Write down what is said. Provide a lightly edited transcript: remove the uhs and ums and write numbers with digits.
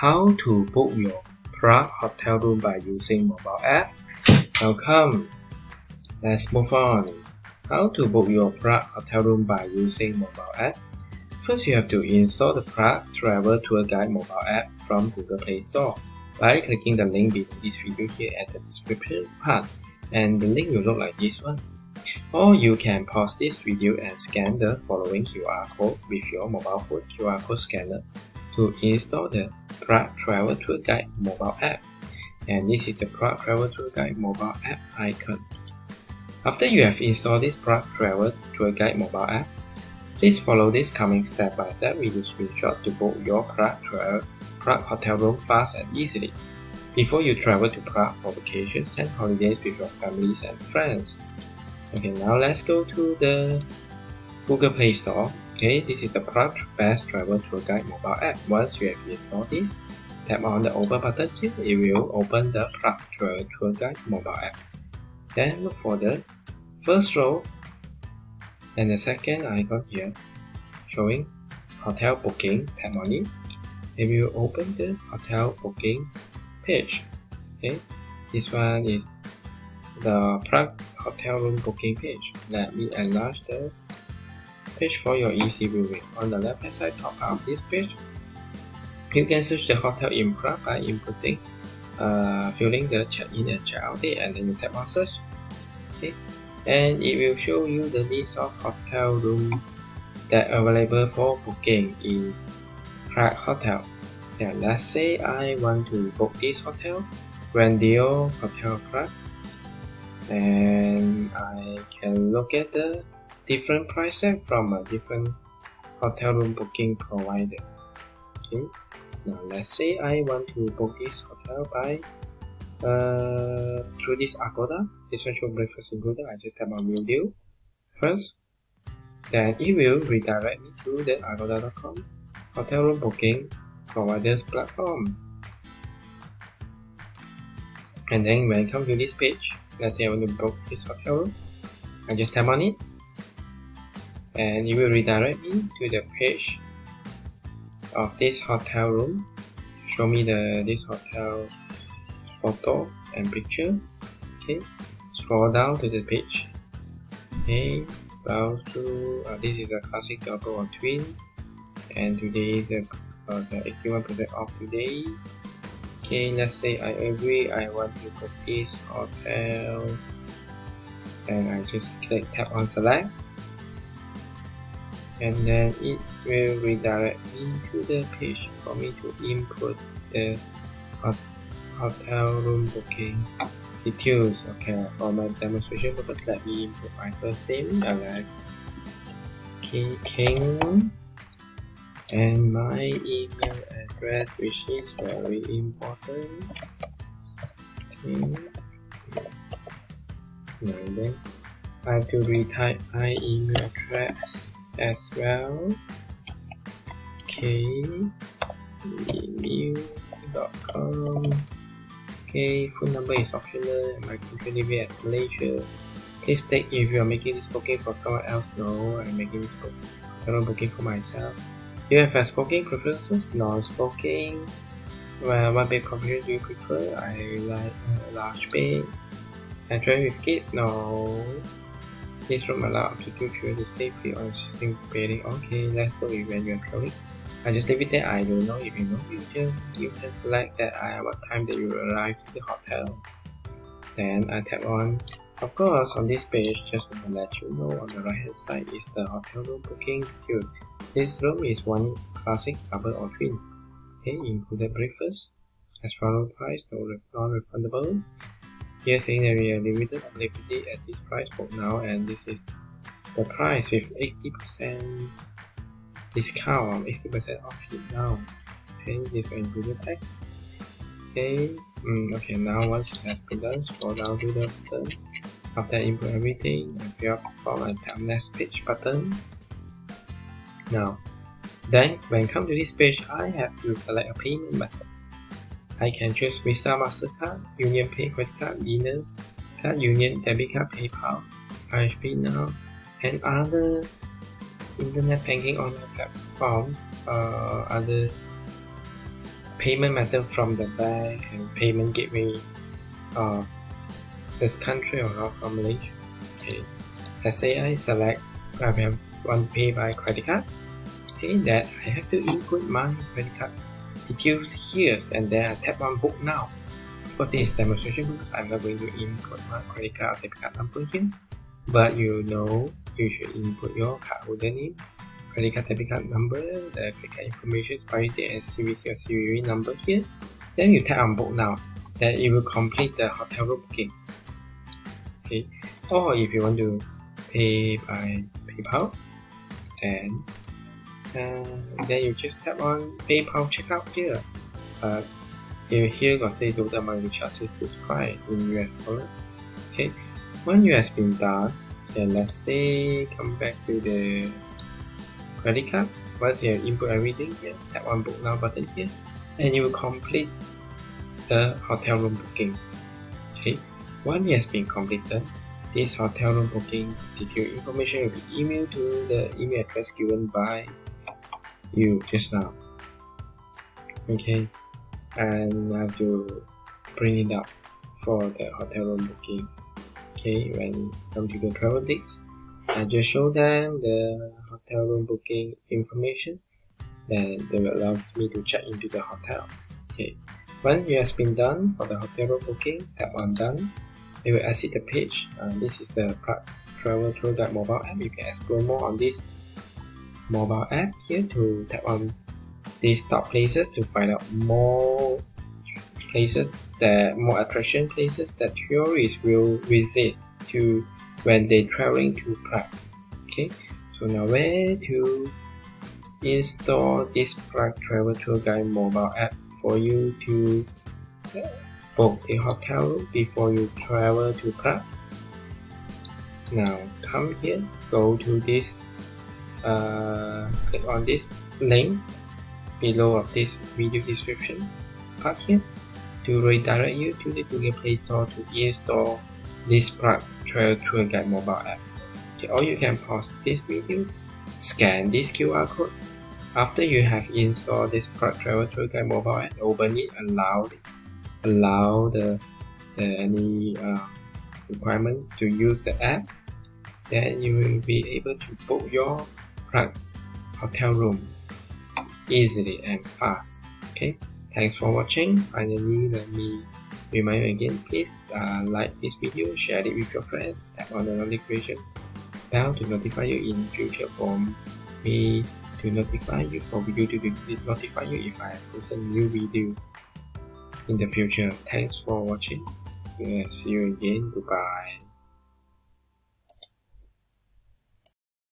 How to book your Prague hotel room by using mobile app? Welcome. Let's move on. How to book your Prague hotel room by using mobile app? First, you have to install the Prague Travel Tour Guide mobile app from Google Play Store by clicking the link below this video here at the description part, and the link will look like this one. Or you can pause this video and scan the following QR code with your mobile phone QR code scanner to install the Prague Travel Tour Guide mobile app. And this is the Prague Travel Tour Guide mobile app icon. After you have installed this Prague Travel Tour Guide mobile app, please follow this coming step-by-step video screenshot to book your Prague hotel room fast and easily before you travel to Prague for vacations and holidays with your families and friends. Okay, now let's go to the Google Play Store. Okay, this is the Prague Best Travel Tour Guide mobile app. Once you have installed this, tap on the open button here. It will open the Prague Travel Tour Guide mobile app. Then look for the first row and the second icon here showing hotel booking. Tap on it. It will open the hotel booking page. Okay, this one is the Prague hotel room booking page. Let me enlarge the page for your easy viewing. On the left hand side top of this page, you can search the hotel in Prague by inputting, filling the check-in and check-out date, and then you tap on search. Okay, and it will show you the list of hotel rooms that are available for booking in Prague hotel. Yeah, let's say I want to book this hotel, Grandio Hotel Prague, and I can look at the different prices from a different hotel room booking provider. Okay, now let's say I want to book this hotel by through this Agoda. This one shows breakfast included. I just tap on view deal first, then it will redirect me to the agoda.com hotel room booking providers platform. And then when I come to this page, let's say I want to book this hotel room, I just tap on it and it will redirect me to the page of this hotel room. Show me this hotel photo and picture. Okay, scroll down to the page. Okay, browse through. This is a classic double or twin, and today is the 81% off today. Okay, let's say I agree. I want to book this hotel, and I just tap on select, and then it will redirect me to the page for me to input the hotel room booking details. Okay, for my demonstration purpose, let me input my first name, Alex King, and my email address, which is very important. Okay, now then I have to retype my email address as well. Okay, email.com. Okay, phone number is optional, and my country name is Malaysia. Please state if you are making this booking for someone else. No, I'm making this booking for myself. Do you have smoking preferences? Non-smoking. Well, what bed configuration do you prefer? I like a large bed. I travel with kids? No. This room allows up to 2 children to stay free on existing bedding. Okay, let's go with when you're traveling. I just leave it there. I don't know if you know. You can select that what time that you arrive to the hotel. Then I tap on. Of course, on this page, just to let you know, on the right hand side is the hotel room booking details. This room is one classic, double or twin. Okay, included breakfast, as follow price, non-refundable. Here saying that we are limited availability at this price book now, and this is the price with 80% discount, 80% off it now. Okay, this will include the tax. Okay, okay, now once it has been done, scroll down to the button. After I input everything, I fill out the form and tap next page button. Now, then when come to this page, I have to select a payment method. I can choose Visa, MasterCard, Union Pay, credit card, Diners, Card Union, debit card, PayPal, RHP Now, and other internet banking online platforms, other payment method from the bank and payment gateway of this country or of Malaysia. Okay, let's say I select I have one pay by credit card. Okay, that I have to input my credit card details here, and then I tap on book now. Of course, this is demonstration because I'm not going to input my credit card or debit card number here, but you know you should input your cardholder name, credit card debit card number, the credit card information, expiry date, and CVC or CVV number here. Then you tap on book now. Then it will complete the hotel room booking. Okay, or if you want to pay by PayPal, and then you just tap on PayPal checkout here. Here got say total amount you charges this price in US dollar. Okay, when you has been done, then let's say come back to the credit card. Once you have input everything here, tap on book now button here, and you will complete the hotel room booking. Okay, once it has been completed, this hotel room booking detail information will be emailed to the email address given by you just now. Okay, and I have to print it up for the hotel room booking. Okay, when come to the travel dates, I just show them the hotel room booking information. Then they will allow me to check into the hotel. Okay, once it has been done for the hotel room booking, tap on done. It will exit the page. This is the Prague Travel Tour Guide mobile app. You can explore more on this mobile app here to tap on these top places to find out more places, more attraction places that tourists will visit to when they traveling to Prague. Okay, so now where to install this Prague Travel Tour Guide mobile app for you to book the hotel room before you travel to Prague. Now come here, go to this, click on this link below of this video description part here to redirect you to the Google Play Store to install this Prague Travel Tour Guide mobile app. Okay, or you can pause this video, scan this QR code. After you have installed this Prague Travel Tour Guide mobile app, open it, allow the any requirements to use the app, then you will be able to book your Prague hotel room easily and fast. Okay, thanks for watching. Finally, let me remind you again, please like this video, share it with your friends, tap on the notification bell to notify you in future for me to notify you, for video to notify you if I have posted new video in the future. Thanks for watching. See you again. Goodbye.